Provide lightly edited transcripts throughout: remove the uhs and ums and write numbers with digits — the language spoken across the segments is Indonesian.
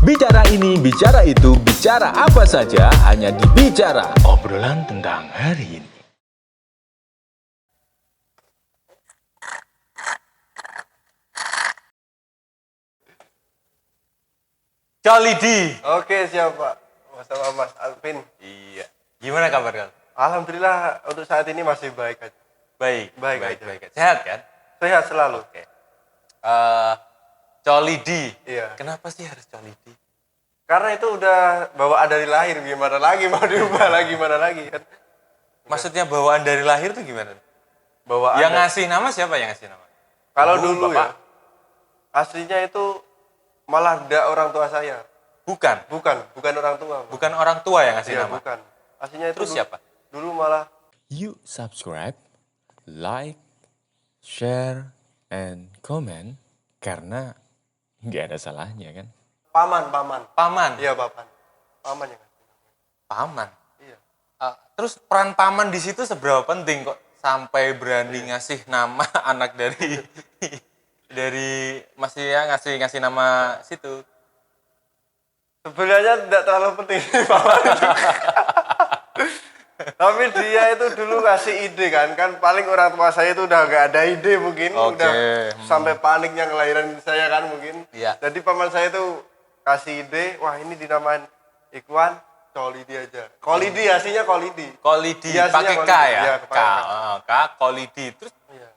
Bicara ini, bicara itu, bicara apa saja hanya di Bicara. Obrolan tentang hari ini. Colidi. Oke, siap Pak. Sama Mas Alvin. Iya. Gimana kabar kalian? Alhamdulillah untuk saat ini masih baik aja. Baik. Baik aja. Sehat kan? Sehat selalu. Oke. Colidi. Iya. Kenapa sih harus colidi? Karena itu udah bawaan dari lahir, gimana lagi mau diubah lagi gimana lagi kan? Maksudnya bawaan dari lahir tuh gimana? Bawaan. Yang ngasih nama siapa yang ngasih nama? Kalau Ibu, dulu Bapak? ya, aslinya itu malah orang tua saya. Bukan orang tua. Bukan orang tua yang ngasih Iya, nama. bukan. Aslinya itu Terus dulu, siapa? Dulu malah Yuk subscribe, like, share, and comment karena nggak ada salahnya kan? paman. Paman. Iya, paman. Paman yang ngasih. Paman. Iya. Terus peran paman di situ seberapa penting kok sampai berani ngasih nama anak dari masih ya ngasih nama situ. Sebenarnya tidak terlalu penting paman itu. Tapi dia itu dulu ngasih ide kan paling orang tua saya itu udah gak ada ide mungkin, Oke. udah sampai paniknya ngelahirin saya kan mungkin. Iya. Jadi paman saya itu kasih ide, wah ini dinamain Ikhwan Colidi aja. Colidi aslinya Colidi. Kolidi Iya, pakai aslinya K Kolidi. ya? Iya, K, pakai K. Kolidi. Terus Iya.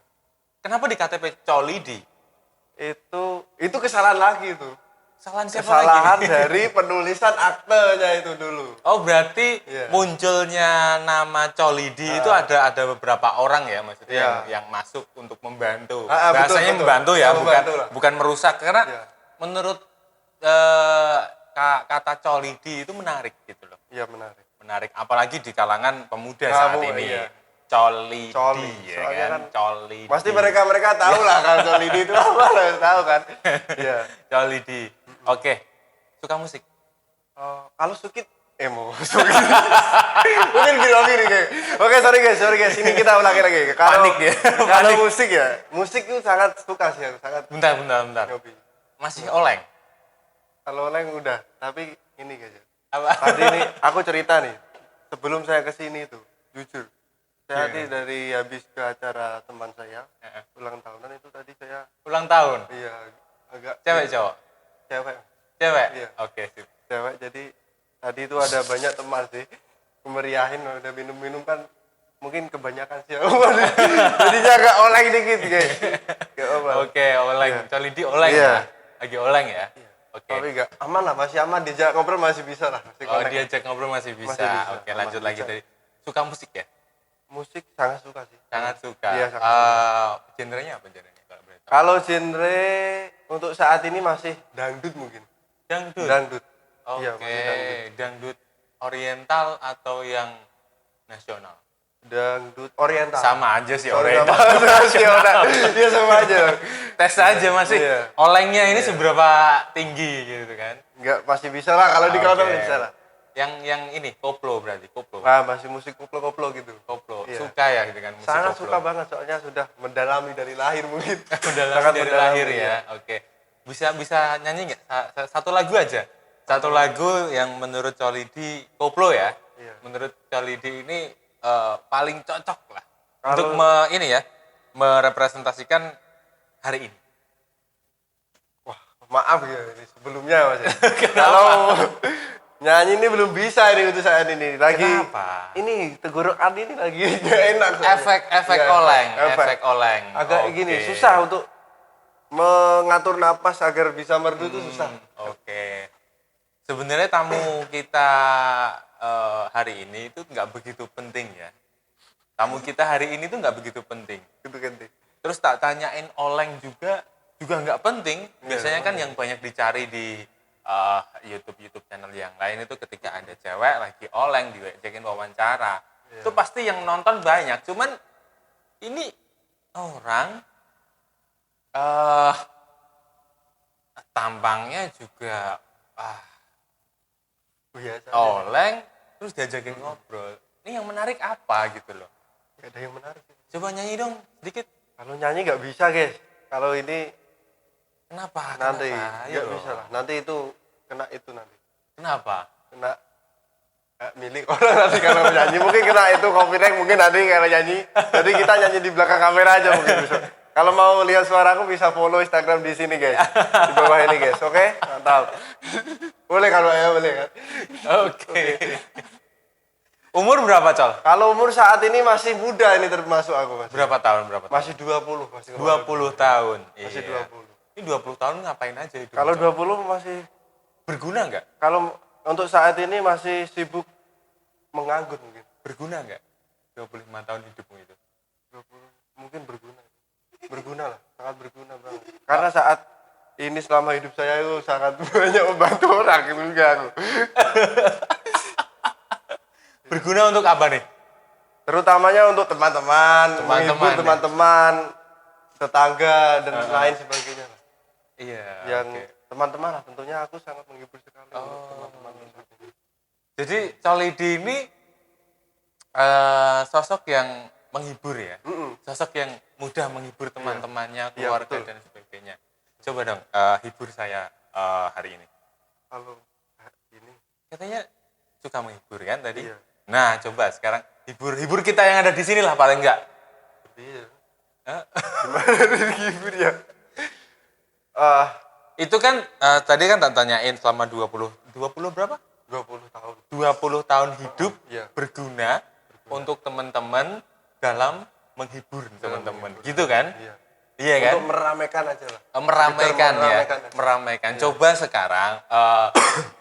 kenapa di KTP Colidi? Itu kesalahan lagi itu. Kesalahan siapa Kesalahan lagi? dari penulisan aktenya itu dulu. Oh berarti Iya. munculnya nama Colidi itu ada beberapa orang ya maksudnya Iya. yang masuk untuk membantu. Betul, Bahasanya betul. membantu ya, Membantu lah. bukan merusak karena Iya. menurut kata Colidi itu menarik gitu loh. Iya menarik. Menarik apalagi di kalangan pemuda saat ini. Iya. Colidi Coli, ya soalnya kan? kan Colidi. Pasti mereka tahu lah kalau Colidi itu apa lah, tahu kan. Iya. Colidi. Oke. Suka musik? Kalau Sukit Sukit. Mungkin gini kayak. Oke, sorry guys. Ini kita ulangi lagi. Panik ya. Kalau Panik. musik itu sangat suka sih aku, sangat Bentar. hobi. Masih oleng? Kalau oleng udah, tapi ini guys. Apa? Tadi ini aku cerita nih. Sebelum saya kesini tuh, jujur. Saya tadi dari habis ke acara teman saya, ulang tahunan itu tadi saya Ulang tahun? iya agak Cewek cowok? cewek. Cewek? Iya. Oke, sip. Cewek, jadi tadi itu ada banyak teman sih kemeriahin, udah minum kan mungkin kebanyakan sih. Jadinya agak oleng dikit guys. Gak apa. Oke, oleng. Iya. Colidi oleng Iya. ya? Lagi oleng ya? Oke. Tapi gak aman lah, masih aman, diajak ngobrol masih bisa lah. Masih Oh, connect. diajak ngobrol masih bisa. Masih bisa. Oke, lanjut Aman, lagi bisa. tadi. Suka musik ya? Musik sangat suka sih. Sangat suka. Iya, sangat Genrenya apa genrenya kalau boleh tahu? Kalau genre untuk saat ini masih dangdut mungkin. Dangdut. Dangdut. Oke, Iya, masih dangdut. dangdut oriental atau yang nasional? Dangdut oriental. Sama aja sih Sorry, oriental. nasional. Iya sama aja. Tes aja masih. Iya. Olengnya ini seberapa tinggi gitu kan? Enggak, masih bisa lah kalau di Oke. kota bisa lah. Yang ini koplo berarti, koplo. Nah, masih musik koplo-koplo gitu. Koplo. Iya. Suka ya dengan musik Sangat koplo? suka banget soalnya sudah mendalami dari lahir mungkin. Mendalami Sangat dari mendalami, lahir ya. iya. Oke. Bisa nyanyi nggak? Satu lagu aja. Satu lagu yang menurut Colidi koplo ya. Iya. Menurut Colidi ini paling cocok lah Kalau- untuk merepresentasikan hari ini. Wah, maaf ya ini sebelumnya Mas. Ya. Kalau nyanyi ini belum bisa ini untuk saat ini. Lagi Kenapa? ini tenggorokan ini lagi nggak enak. soalnya. Efek Iya, oleng, efek. efek oleng. Agak Oke. gini, susah untuk mengatur napas agar bisa merdu itu susah. Oke. Sebenarnya tamu kita hari ini itu nggak begitu penting ya. Tamu kita hari ini tuh nggak begitu penting. Gitu kan. Terus tak tanyain oleng juga nggak penting. Biasanya kan yang banyak dicari di YouTube channel yang lain itu ketika ada cewek lagi oleng diajakin wawancara. Itu pasti yang nonton banyak. Cuman ini orang tampangnya juga Biasa. oleng terus diajakin ngobrol. Ini yang menarik apa gitu loh. Gak ada yang menarik. Coba nyanyi dong sedikit. Kalau nyanyi nggak bisa guys. Kalau ini Kenapa? nanti Kenapa? Ayo nggak loh. bisa lah. Nanti itu kena itu Kenapa? Kena milik orang nanti kalau nyanyi. Mungkin kena itu copyright, mungkin nanti kalau nyanyi. Jadi kita nyanyi di belakang kamera aja mungkin bisa. Kalau mau lihat suaraku bisa follow Instagram di sini guys. Di bawah ini guys, oke? Mantap. Boleh kalau ya boleh kan? Oke. Umur berapa, Col? Kalau umur saat ini masih muda ini termasuk aku mas. Berapa tahun? Berapa tahun? Masih 20 masih 20 tahun. Masih Iya. 20. Ini 20 tahun ngapain aja itu? Kalau Col? 20 masih Berguna nggak? kalau untuk saat ini masih sibuk menganggur mungkin. Berguna nggak? 25 tahun hidupmu itu. 20 mungkin berguna. Berguna lah, sangat berguna banget. Karena saat ini selama hidup saya itu sangat banyak membantu orang juga aku. Berguna untuk apa nih? Terutamanya untuk teman-teman, menghibur ya? teman-teman, tetangga dan lain sebagainya. Iya. Yang oke. teman-teman lah, tentunya aku sangat menghibur sekali untuk Oh. teman-teman. Jadi Colidi ini sosok yang menghibur ya, sosok yang mudah menghibur teman-temannya, Iya, keluarga betul. dan sebagainya. Coba dong hibur saya hari ini. Kalau ini, Katanya suka menghibur kan tadi? Iya. Nah coba sekarang hibur kita yang ada di sini lah paling enggak. iya. Hah? Gimana dihibur ya? Itu kan tadi kan tak tanyain selama 20 berapa? 20 tahun. 20 tahun hidup Iya. berguna untuk teman-teman dalam menghibur teman-teman. Gitu kan? Iya. Iya kan? Untuk meramaikan aja lah. Meramaikan ya, Meramaikan. meramaikan. Coba sekarang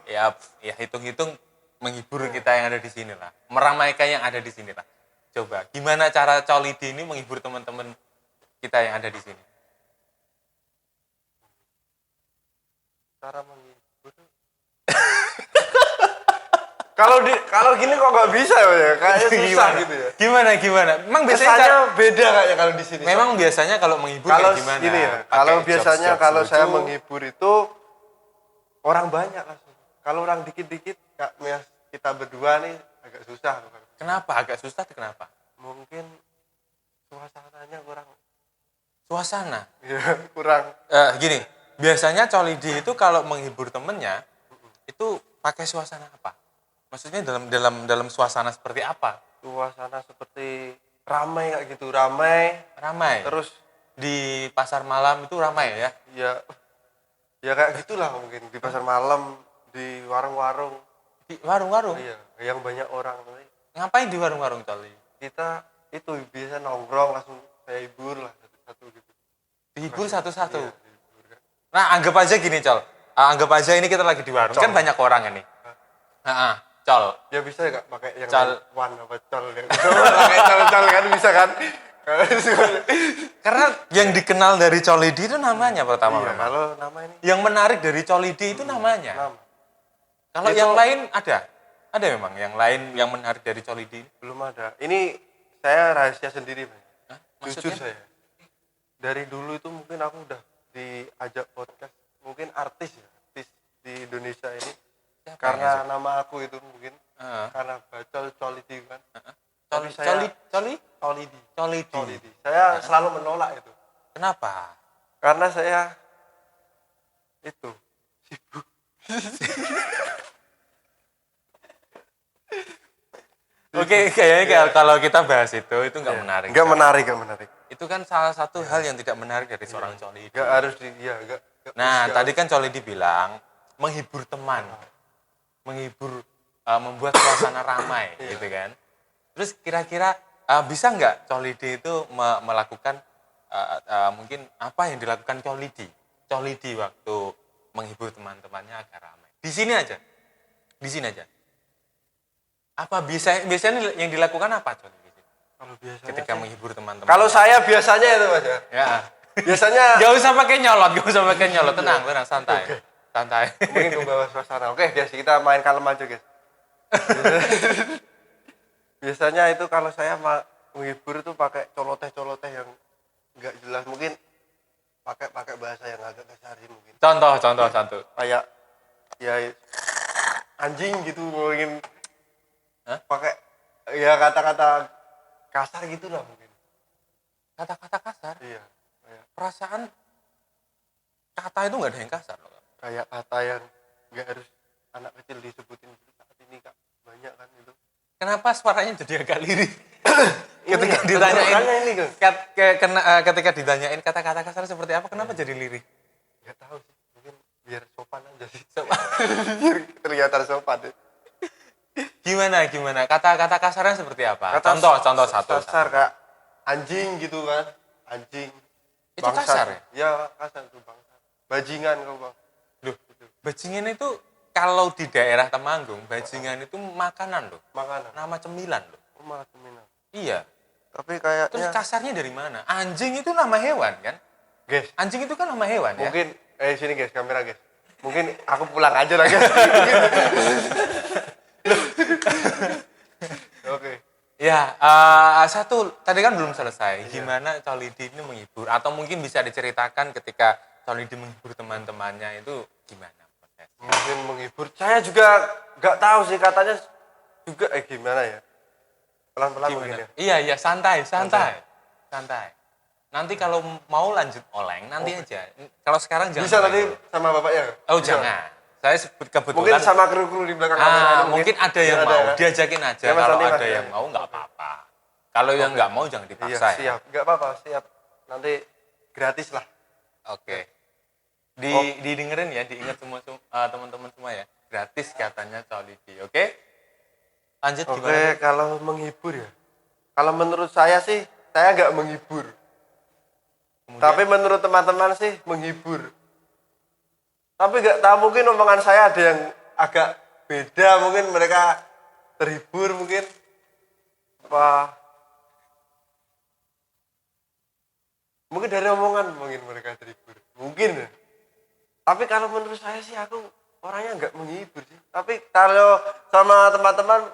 ya hitung-hitung menghibur kita yang ada di sini lah, meramaikan yang ada di sini lah. Coba gimana cara Colidi ini menghibur teman-teman kita yang ada di sini? Cara menghibur. kalau gini kok nggak bisa ya? Kayaknya susah gitu ya. Gimana? Memang biasanya Kesannya beda kayaknya kalau di sini. memang biasanya kalau menghibur Kalau kayak gimana? gini ya, Pakai kalau biasanya jokes-jokes kalau saya lucu? menghibur itu orang banyak langsung. Kalau orang dikit-dikit, kita berdua nih agak susah. Kenapa agak susah? Kenapa? Mungkin suasananya kurang, Suasana. ya, kurang. Gini, biasanya Colidi itu kalau menghibur temennya itu pakai suasana apa? Maksudnya dalam suasana seperti apa? Suasana seperti ramai kayak gitu, ramai. Ramai. Terus Di pasar malam itu ramai ya? ya kayak gitulah mungkin di pasar malam, di warung-warung. Di warung-warung. Iya, yang banyak orang. Ngapain di warung-warung Coli? Kita itu biasa nongkrong langsung saya hibur lah satu-satu gitu. Dihibur satu-satu. Iya, dihibur kan. Nah, anggap aja gini, Col. Anggap aja ini kita lagi di warung. Col. Kan banyak orang ini. Col. Ya bisa ya nggak pakai yang Col. one apa col ya. Pakai col kan bisa kan? Karena yang dikenal dari Colidi itu namanya pertama. Iya, memang. kalau nama ini Yang menarik dari Colidi itu namanya. nama Kalau Itu- yang lain ada? Ada memang yang lain yang menarik dari Colidi? belum ada. Ini saya rahasia sendiri, Pak. Hah? Jujur Maksudnya? saya. Dari dulu itu mungkin aku udah diajak podcast, mungkin artis ya, artis di Indonesia ini. Siapa yang Karena ngajak? nama aku itu mungkin Heeh. karena bacol Colidi kan. Coli, Tapi saya- Colidi? Colidi. Colidi. Colidi. Saya selalu menolak itu. Kenapa? Karena saya itu sibuk. Oke, kayaknya kalau kita bahas itu nggak menarik. Enggak menarik, enggak menarik. Itu kan salah satu hal yang tidak menarik dari seorang Colidi. Enggak harus enggak. Nah, enggak. tadi kan Colidi bilang menghibur teman, menghibur, membuat suasana ramai, gitu kan. Terus kira-kira bisa nggak Colidi itu melakukan mungkin apa yang dilakukan Colidi waktu menghibur teman-temannya agar ramai. Di sini aja. Apa biasanya yang dilakukan apa Colidi Kalau biasanya ketika sih- menghibur teman-teman? Kalau saya biasanya itu Mas ya. ya, Biasanya gak usah pakai nyolot, tenang, santai. Santai. mungkin ke bawah suasana. Oke, guys, kita main kalem aja, guys. Biasanya itu kalau saya menghibur itu pakai coloteh-coloteh yang enggak jelas, mungkin pakai bahasa yang agak kasari mungkin. Contoh. Kayak ya anjing gitu mungkin. Hah? Pakai ya kata-kata kasar gitu lah mungkin. Kata-kata kasar. Iya. Kayak, Perasaan kata itu nggak ada yang kasar loh. kayak kata yang enggak harus anak kecil kenapa suaranya jadi agak lirih? Ini Ketika ya, ditanyain, tenggorokannya ini kan. ketika ditanyain kata-kata kasar seperti apa, kenapa jadi lirih? Nggak tahu sih, mungkin biar sopan aja sih. So- Biar kelihatan sopan deh. Gimana? Kata-kata kasarnya seperti apa? Contoh satu. Kasar kak, anjing gitu kan, anjing. Itu kasar ya? Ya kasar tuh bangsat. Bajingan kau bang. Loh, bajingan itu kalau di daerah Temanggung, bajingan itu makanan loh. Makanan. Nama cemilan loh. Oh, malah temenan. Iya. Tapi Terus kayaknya. kasarnya dari mana? Anjing itu nama hewan kan? Guys, Anjing itu kan nama hewan ya? mungkin sini guys, kamera guys. Mungkin aku pulang aja lah guys. Oke. Ya, satu tadi kan belum selesai. Gimana Colidi ini menghibur? Atau mungkin bisa diceritakan ketika Colidi menghibur teman-temannya itu gimana prosesnya? Mungkin menghibur. Saya juga nggak tahu sih, katanya juga gimana ya. Pelan-pelan mungkin ya. Iya, santai. Nanti kalau mau lanjut oleng, nanti aja. Kalau sekarang jangan. Bisa oleng tadi dulu. sama bapaknya? Oh, Bisa. jangan. Saya sebut kebetulan. Mungkin sama kru-kru di belakang kamera ini mungkin ada yang Ada mau, ya? diajakin aja. Ya, Mas Kalau Andi, Mas, ada ya. yang mau nggak apa-apa. Kalau yang nggak mau jangan Iya, dipaksa ya. siap. Nggak apa-apa, siap. Nanti gratis lah. Oke. Didengerin ya, diingat semua teman-teman semua ya. Gratis katanya Colidi. Oke? Lanjut Oke, gimana? kalau menghibur ya. Kalau menurut saya sih, saya nggak menghibur. Kemudian, Tapi menurut teman-teman sih menghibur. Tapi nggak tahu, mungkin omongan saya ada yang agak beda. Mungkin mereka terhibur mungkin. Apa? Mungkin dari omongan mungkin mereka terhibur. Mungkin. Tapi kalau menurut saya sih aku orangnya nggak menghibur sih. Tapi kalau sama teman-teman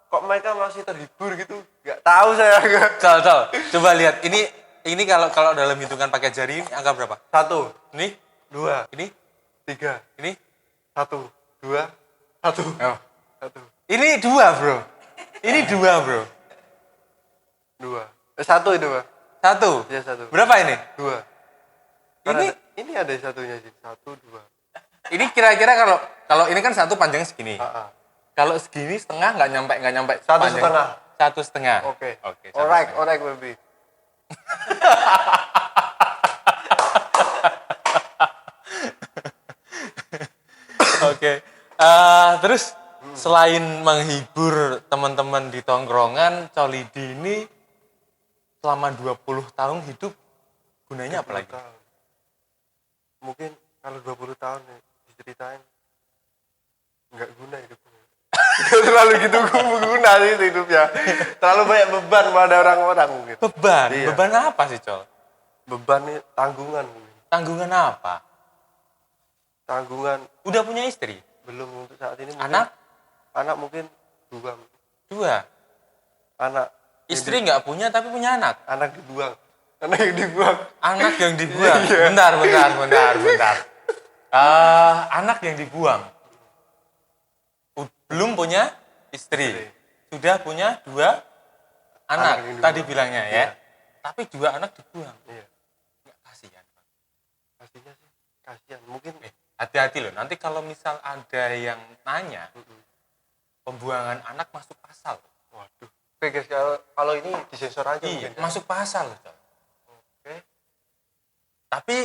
kok mereka masih terhibur gitu, nggak tahu saya. Col. Coba lihat. Ini kalau dalam hitungan pakai jari ini angka berapa? 1, Ini, 2, ini, 3, ini. 1, 2, 1, Oh. 1, Ini 2, Bro. Ini 2, Bro. 2. 1 itu Pak. 1. Ya 1. Berapa ini? 2. Ini ada satunya sih. 1, 2. Ini kira-kira kalau ini kan satu panjangnya segini. Ah. Kalau segini setengah nggak nyampe. 1,5. 1,5. Oke. 1,5. Alright baby. Oke. Terus selain menghibur teman-teman di tongkrongan, Colidi ini selama 20 tahun hidup gunanya apa lagi? 20 tahun. Mungkin kalau 20 tahun nih diceritain nggak guna hidupnya. Nggak terlalu gitu guna sih itu hidupnya. Terlalu banyak beban pada orang-orang mungkin. Beban? Iya. Beban apa sih, Col? Beban nih tanggungan mungkin. Tanggungan apa? Tanggungan Udah punya istri? belum untuk saat ini. Mungkin, Anak? Anak mungkin 2. Anak. Istri nggak punya tapi punya anak? Anak dibuang. Anak yang dibuang. Anak yang dibuang? Iya. Bentar. Anak yang dibuang. Belum punya istri. Sudah punya 2 Anak anak yang dibuang. tadi bilangnya ya. Iya. Tapi 2 anak dibuang. Iya. Nggak kasihan. Pastinya sih kasihan. Mungkin Hati-hati loh. Nanti kalau misal ada yang nanya, pembuangan anak masuk pasal. waduh. Oke guys, kalau ini disensor aja Iya, mungkin. masuk pasal loh. Col. Oke. Tapi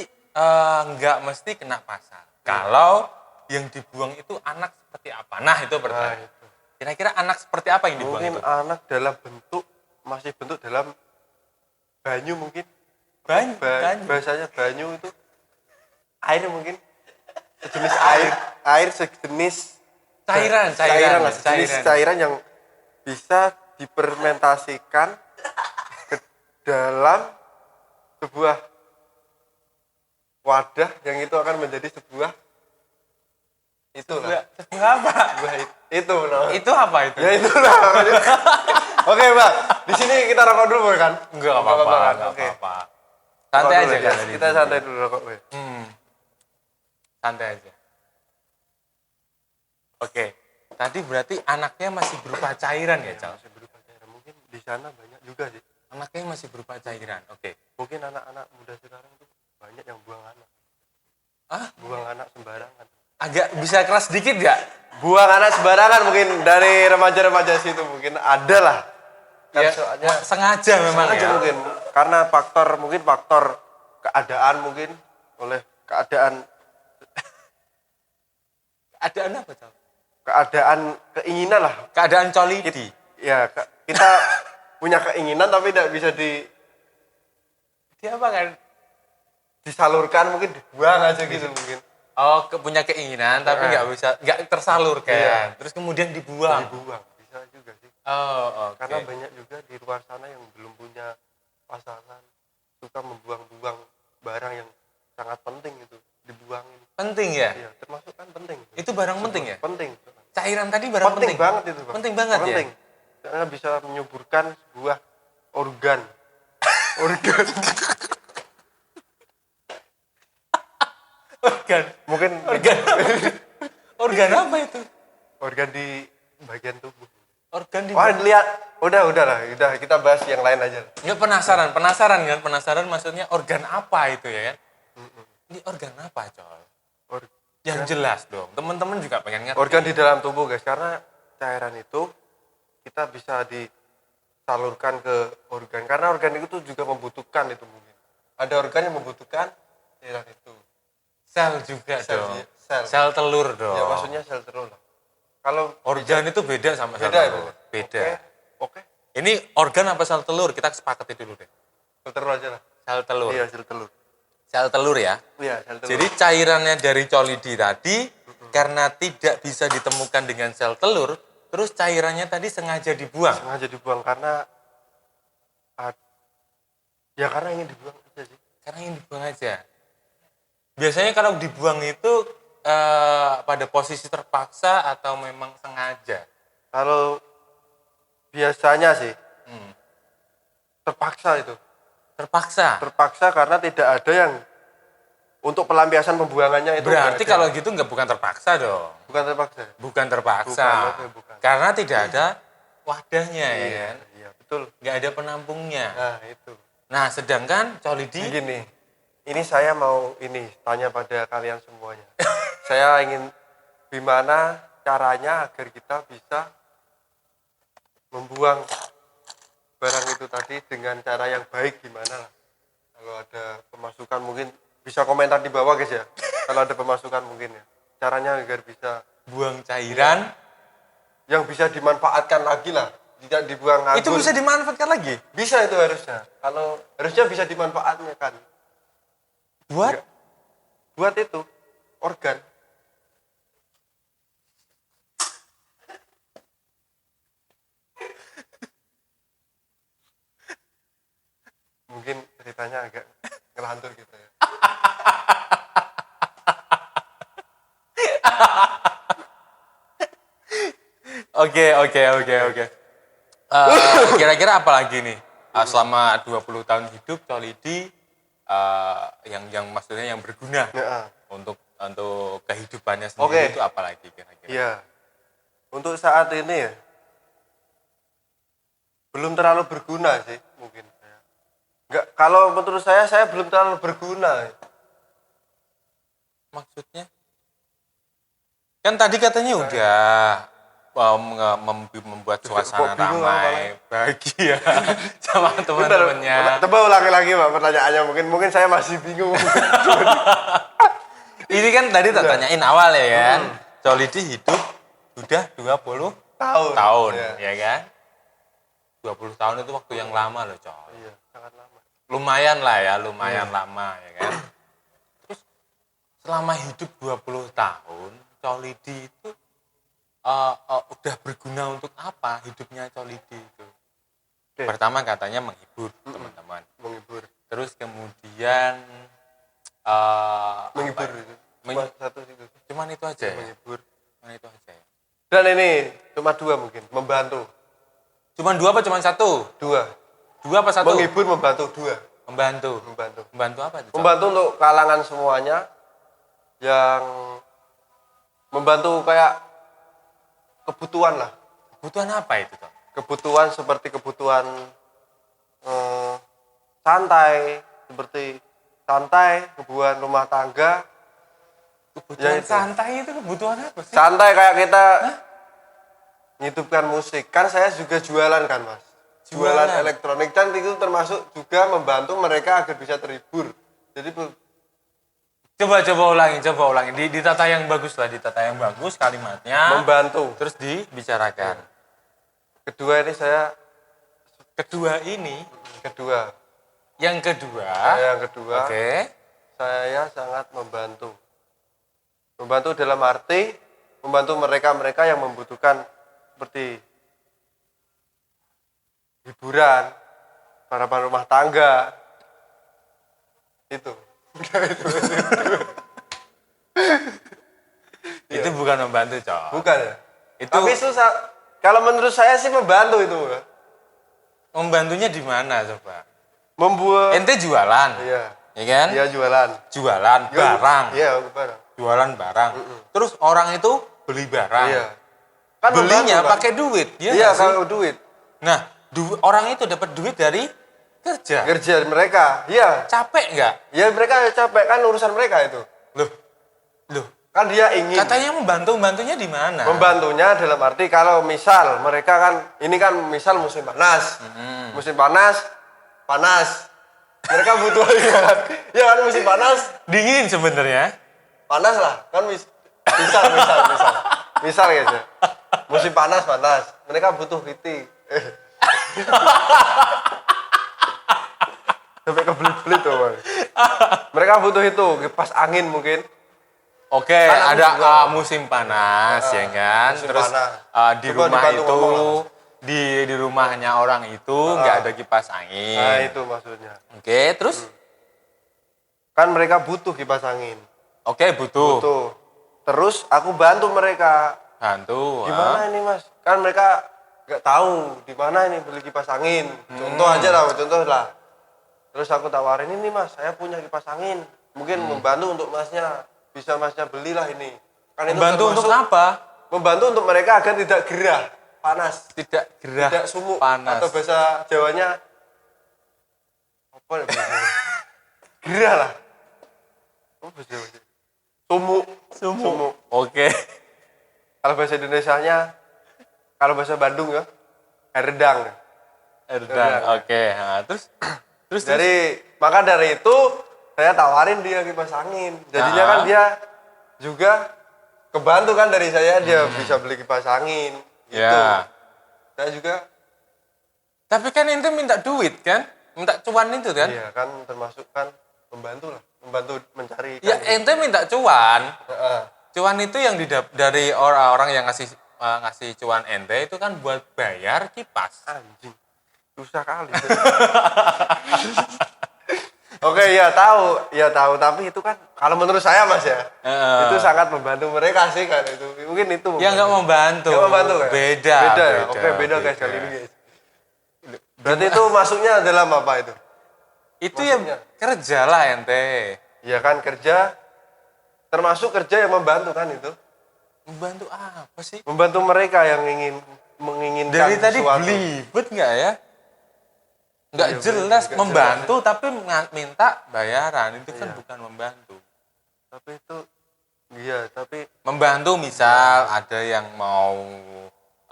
nggak mesti kena pasal. Kalau yang dibuang itu anak seperti apa? Nah itu Nah, pertanyaan. itu. Kira-kira anak seperti apa yang dibuang Mungkin itu? anak dalam bentuk masih bentuk dalam banyu mungkin. Banyu. Bahasanya banyu itu air mungkin. Sejenis air sejenis Cairan. lah, sejenis cairan yang bisa difermentasikan ke dalam sebuah wadah yang itu akan menjadi sebuah itulah. Sebuah apa? Sebuah itu namanya. Itu apa itu? Ya itulah. Oke, Mbak. Di sini kita rokok dulu kan? Enggak apa-apa. Oke. Santai Rokok aja dulu, kan. ya. Kita santai dulu rokok. Boy. Santai aja. Oke. Tadi berarti anaknya masih berupa cairan ya, Cal? Masih berupa cairan. Mungkin di sana banyak juga sih. Anaknya masih berupa cairan. Oke. Mungkin anak-anak muda sekarang tuh banyak yang buang anak. Ah, Buang anak sembarangan. agak bisa keras dikit nggak? buang anak sembarangan mungkin dari remaja-remaja situ mungkin ada lah. Kan Ya, soalnya sengaja memang sengaja ya. mungkin karena faktor keadaan mungkin oleh keadaan Keadaan apa, Col? keadaan keinginan lah. Keadaan colidi. Ya kita punya keinginan tapi tidak bisa Dia apa kan? disalurkan mungkin dibuang aja gitu mungkin. Oh, punya keinginan tapi nggak tersalurkan. Iya. Terus kemudian dibuang. Dibuang bisa juga sih. Oh, oke. Karena banyak juga di luar sana yang belum punya pasangan suka membuang-buang barang yang sangat penting itu dibuangin. Penting ya? Iya, termasuk kan penting. Itu barang penting ya? Penting. Cairan tadi barang penting. Penting banget itu, Bang. Penting banget penting. ya? Karena bisa menyuburkan sebuah organ. Organ. Organ. Mungkin Organ. Organ apa itu? organ di bagian tubuh. Organ di. Wah, lihat. Udah kita bahas yang lain aja. Nggak penasaran kan? Penasaran maksudnya organ apa itu ya kan? Ini organ apa, Col? Yang jelas dong. Teman-teman juga pengen ngerti. Organ di dalam tubuh, guys. Karena cairan itu kita bisa disalurkan ke organ. Karena organ itu juga membutuhkan itu mungkin. Ada organ yang membutuhkan cairan itu. Sel juga Sel, dong. iya, sel. Sel telur dong. Ya maksudnya sel telur lah. Kalau Organ itu beda sama sel beda itu. telur. Beda. Oke. Ini organ apa sel telur? Kita sepakati dulu deh. Sel telur aja lah. Sel telur. Iya, sel telur. Sel telur ya. Iya, sel telur. Jadi cairannya dari colidi tadi karena tidak bisa ditemukan dengan sel telur, terus cairannya tadi sengaja dibuang. sengaja dibuang karena ya karena ingin dibuang aja sih. Karena ingin dibuang aja. Biasanya kalau dibuang itu pada posisi terpaksa atau memang sengaja? Kalau biasanya sih Hmm. terpaksa itu. Terpaksa. Terpaksa karena tidak ada yang untuk pelampiasan pembuangannya itu. Berarti nggak ada. kalau gitu bukan terpaksa dong. Bukan terpaksa. Bukan terpaksa. Bukan. Karena tidak ada wadahnya ya kan. Iya, betul. Nggak ada penampungnya. Nah, itu. Nah, sedangkan colidi Begini. Ini saya mau tanya pada kalian semuanya. Saya ingin gimana caranya agar kita bisa membuang barang itu tadi dengan cara yang baik gimana lah. Kalau ada pemasukan mungkin bisa komentar di bawah guys ya. Kalau ada pemasukan mungkin ya. Caranya agar bisa buang cairan yang bisa dimanfaatkan lagi lah. Tidak dibuang nganggur. itu bisa dimanfaatkan lagi. Bisa itu harusnya. Kalau harusnya bisa dimanfaatkan kan. Buat Buat itu organ. Mungkin ceritanya agak ngelantur gitu ya. Oke. Kira-kira apa lagi nih? Selama 20 tahun hidup Colidi yang maksudnya yang berguna Ya, untuk kehidupannya sendiri Oke. itu apa lagi kira-kira? iya. Untuk saat ini ya belum terlalu berguna sih mungkin. Enggak, kalau menurut saya belum terlalu berguna. Maksudnya? Kan tadi katanya udah membuat suasana Kok bingung ramai, bahagia sama teman-temannya. Coba ulangi lagi Pak pertanyaannya, mungkin saya masih bingung. Ini kan tadi tak tanyain awal ya kan. Colidi hidup sudah 20 tahun Iya. ya kan. 20 tahun itu waktu yang lama loh, coy. Iya, sangat lama. Lumayan lah ya, lumayan lama ya kan. Terus selama hidup 20 tahun, Colidi itu udah berguna untuk apa hidupnya Colidi itu? Oke. Pertama katanya menghibur teman-teman. Menghibur. Terus kemudian Menghibur apa? itu. Cuma Men- satu itu. Cuman itu aja ya. Menghibur. Cuman itu aja ya. Dan ini cuma dua mungkin, membantu. Cuman dua apa cuman satu? Dua. Dua apa satu? Menghibur, membantu dua. Membantu. Membantu. Membantu apa itu? Cok? Membantu untuk kalangan semuanya yang membantu kayak kebutuhan lah. Kebutuhan apa itu, Cok? Kebutuhan seperti kebutuhan santai, kebutuhan rumah tangga, Kebutuhan itu. santai itu kebutuhan apa sih? Santai kayak kita ngidupkan musik. Kan saya juga jualan kan, Mas. Jualan elektronik kan itu termasuk juga membantu mereka agar bisa terhibur. Jadi Coba ulangi. Ditata yang bagus lah, ditata yang bagus kalimatnya. membantu. Terus dibicarakan. Kedua ini saya Yang kedua. Oke. Saya sangat membantu. Membantu dalam arti membantu mereka-mereka yang membutuhkan seperti hiburan, harapan rumah tangga. Itu. Itu bukan membantu, Cok. Bukan ya? Itu Tapi susah. Kalau menurut saya sih membantu itu. membantunya di mana coba? Membuat. Ente jualan. Iya. Ya kan? Iya jualan. Jualan barang. Iya barang. Jualan barang. Terus orang itu beli barang. Iya. Kan Belinya membantu, kan? pakai duit, ya Iya nggak sih? kalau duit. Nah, orang itu dapat duit dari kerja. Kerja mereka. Iya. Capek nggak? Ya mereka capek kan urusan mereka itu. Loh. Kan dia ingin. Katanya membantunya di mana? Membantunya dalam arti kalau misal mereka kan ini kan misal musim panas. Musim panas. Mereka butuh ya kan musim panas. Dingin sebenarnya. Panas lah kan misal gitu. Musim panas. Mereka butuh heating. Sampai kebelit-belit tuh, Bang. Mereka butuh itu kipas angin mungkin. Oke, Kan ada musim panas ya kan. musim Terus panas. di Coba rumah dibantu itu ngomong di rumahnya orang itu nggak ada kipas angin. Nah, itu maksudnya. Oke, terus Kan mereka butuh kipas angin. oke butuh. Terus aku bantu mereka. Bantu. Gimana ini, Mas? Kan mereka nggak tahu di mana ini beli kipas angin. Contoh lah. Terus aku tawarin ini, Mas, saya punya kipas angin. Mungkin membantu untuk Masnya. Bisa Masnya belilah ini. Kan itu Membantu untuk termasuk apa? Membantu untuk mereka agar tidak gerah, panas, Tidak gerah, tidak sumuk. panas. Atau bahasa Jawanya apa ya? Gerah lah. Apa bahasa Jawanya? Sumuk. Oke. Kalau bahasa Indonesianya, kalau bahasa Bandung ya, air redang. Redang. Oke. Nah, terus Maka dari itu saya tawarin dia kipas angin. Jadinya kan dia juga kebantu kan dari saya, dia bisa beli kipas angin. Gitu. Ya. Saya juga. Tapi kan ente minta duit kan? Minta cuan itu kan? Iya kan termasuk kan membantu mencari. Ya ente minta cuan. Cuan itu yang dari orang-orang yang ngasih cuan ente itu kan buat bayar kipas. Anjing. Susah kali. Oke, ya tahu, tapi itu kan kalau menurut saya, Mas ya, itu sangat membantu mereka sih kan itu. Mungkin itu. Ya nggak membantu. Nggak membantu kan? Beda. Ya? Oke, beda guys kali ini guys. Berarti itu masuknya dalam apa itu? Itu Maksudnya? ya kerja lah ente. Ya kan kerja, termasuk kerja yang membantu kan itu. Membantu apa sih? Membantu mereka yang menginginkan Dari tadi sesuatu. belibet nggak ya? Nggak Iya, jelas nggak membantu tapi minta bayaran itu kan Iya. bukan membantu. Tapi itu, iya tapi. Membantu misal ada yang mau.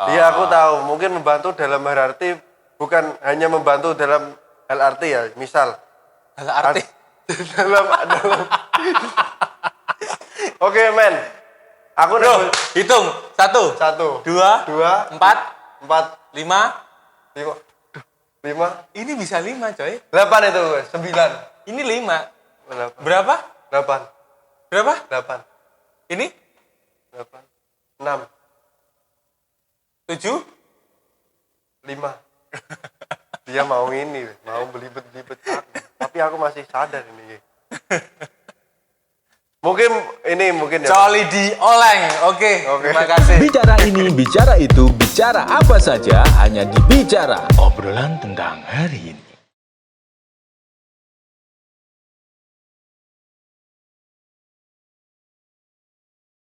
Iya aku tahu, mungkin membantu dalam arti bukan hanya membantu dalam LRT ya, misal. Arti. dalam. Oke men, aku Bro, hitung 1, 2, 2, 4, 4, 5. 5, Ini bisa 5 coy. 8 itu, 9. Ini 5. 8. Berapa? 8. Berapa? 8. Ini 8. 6. 7. 5. Dia mau ini, mau belibet-belibet aku. Tapi aku masih sadar ini. Mungkin ya. Coli di oleng. Oke. Terima kasih. Bicara ini, bicara itu, bicara apa saja hanya di Bicara. Obrolan tentang hari ini.